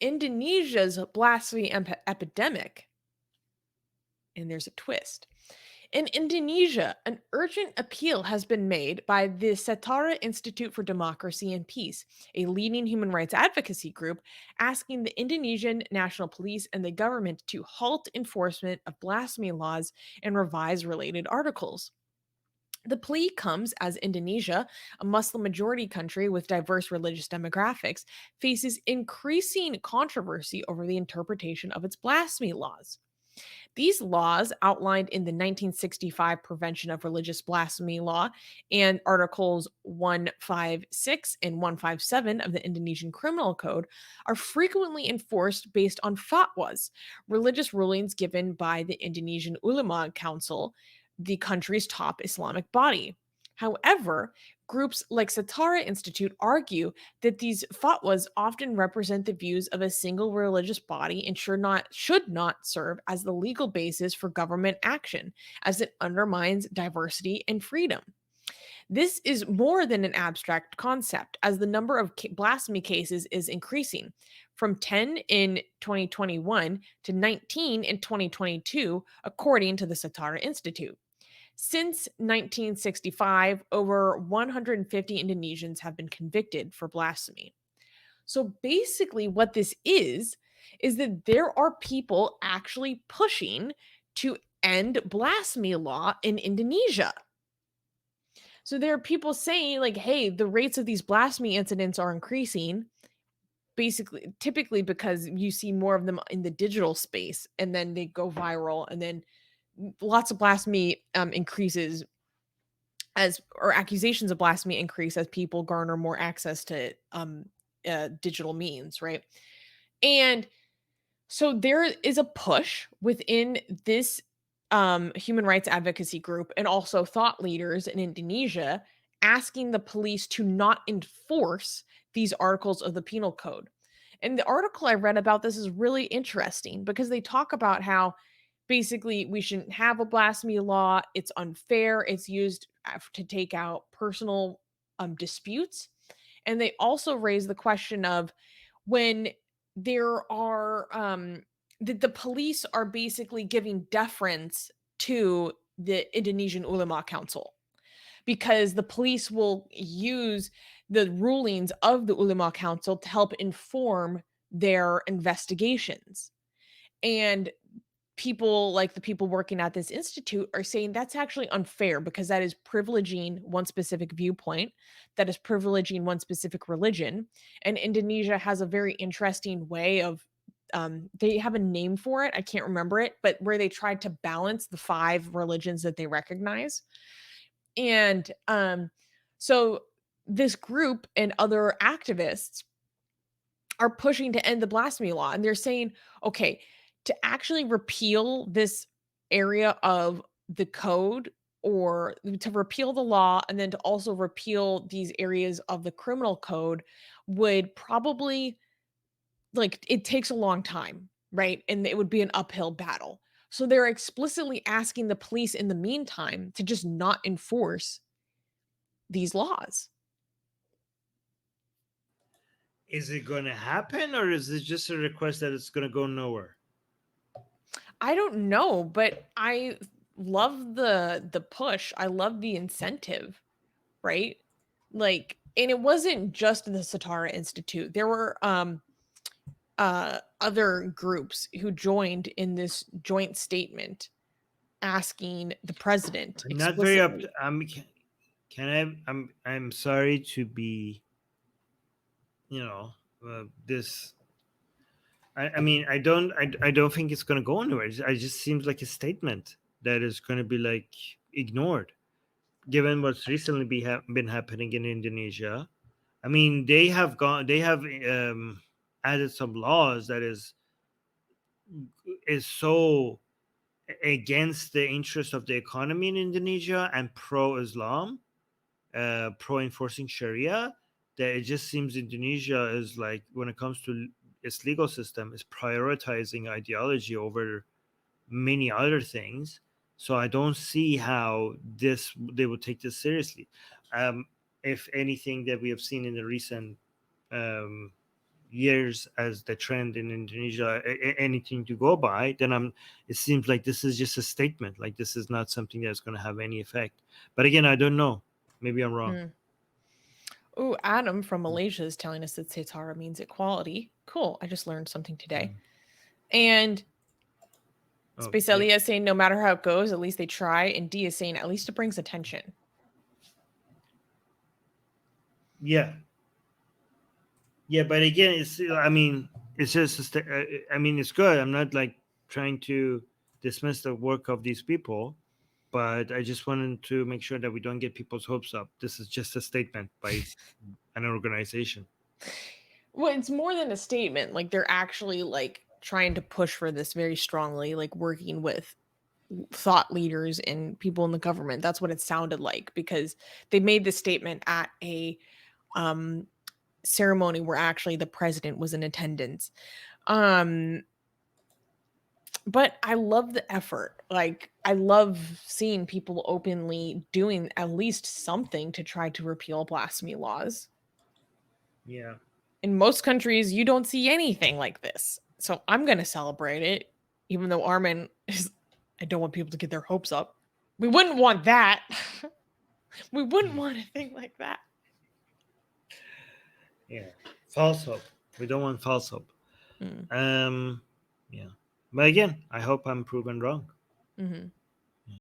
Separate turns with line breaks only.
Indonesia's blasphemy epidemic, and there's a twist. In Indonesia, an urgent appeal has been made by the Setara Institute for Democracy and Peace, a leading human rights advocacy group, asking the Indonesian National Police and the government to halt enforcement of blasphemy laws and revise related articles. The plea comes as Indonesia, a Muslim majority country with diverse religious demographics, faces increasing controversy over the interpretation of its blasphemy laws. These laws, outlined in the 1965 Prevention of Religious Blasphemy Law and Articles 156 and 157 of the Indonesian Criminal Code, are frequently enforced based on fatwas, religious rulings given by the Indonesian Ulema Council, the country's top Islamic body. However, groups like Setara Institute argue that these fatwas often represent the views of a single religious body and should not serve as the legal basis for government action, as it undermines diversity and freedom. This is more than an abstract concept, as the number of blasphemy cases is increasing from 10 in 2021 to 19 in 2022, according to the Setara Institute. Since 1965, over 150 Indonesians have been convicted for blasphemy. So basically, what this is that there are people actually pushing to end blasphemy law in Indonesia. So there are people saying, like, hey, the rates of these blasphemy incidents are increasing, basically, typically because you see more of them in the digital space and then they go viral, and then lots of blasphemy increases as or accusations of blasphemy increase as people garner more access to digital means, right? And so there is a push within this human rights advocacy group and also thought leaders in Indonesia asking the police to not enforce these articles of the penal code. And the article I read about this is really interesting because they talk about how basically we shouldn't have a blasphemy law. It's unfair. It's used to take out personal disputes. And they also raise the question of when there are that the police are basically giving deference to the Indonesian Ulema Council because the police will use the rulings of the Ulema Council to help inform their investigations. And people like the people working at this institute are saying that's actually unfair because that is privileging one specific viewpoint, that is privileging one specific religion. And Indonesia has a very interesting way of they have a name for it. I can't remember it, but where they tried to balance the five religions that they recognize. And so this group and other activists are pushing to end the blasphemy law. And they're saying, okay, to actually repeal this area of the code or to repeal the law and then to also repeal these areas of the criminal code would probably like it takes a long time, right? And it would be an uphill battle. So they're explicitly asking the police in the meantime to just not enforce these laws.
Is it going to happen, or is it just a request that it's going to go nowhere?
I don't know, but I love the push. I love the incentive, right? Like, and it wasn't just the Setara Institute. There were other groups who joined in this joint statement asking the president
I'm not very up.
explicitly.
Can I? I'm sorry to be. You know, this. I mean, I don't think it's going to go anywhere. It just seems like a statement that is going to be like ignored, given what's recently been happening in Indonesia. I mean, they have added some laws that is so against the interest of the economy in Indonesia and pro-Islam, pro-enforcing Sharia, that it just seems Indonesia is like, when it comes to its legal system, is prioritizing ideology over many other things. So I don't see how this they would take this seriously. If anything that we have seen in the recent um, years as the trend in Indonesia, anything to go by, then it seems like this is just a statement. Like this is not something that's going to have any effect. But again, I don't know. Maybe I'm wrong.
Mm. Oh, Adam from Malaysia is telling us that Setara means equality. Cool. I just learned something today. And
Oh,
Space
yeah.
Elia is saying no matter how it goes, at least they try. And D is saying at least it brings attention.
Yeah. Yeah, but again, I mean, it's just, I mean, it's good. I'm not like trying to dismiss the work of these people, but I just wanted to make sure that we don't get people's hopes up. This is just a statement by an organization.
Well, it's more than a statement. Like they're actually like trying to push for this very strongly, like working with thought leaders and people in the government. That's what it sounded like because they made this statement at a um ceremony where actually the president was in attendance. Um but I love the effort. Like I love seeing people openly doing at least something to try to repeal blasphemy laws.
Yeah.
In most countries, you don't see anything like this. So I'm going to celebrate it, even though Armin is, I don't want people to get their hopes up. We wouldn't want that. We wouldn't want a thing like that.
Yeah. False hope. We don't want false hope.
Mm.
Yeah. But again, I hope I'm proven wrong.
Mm-hmm.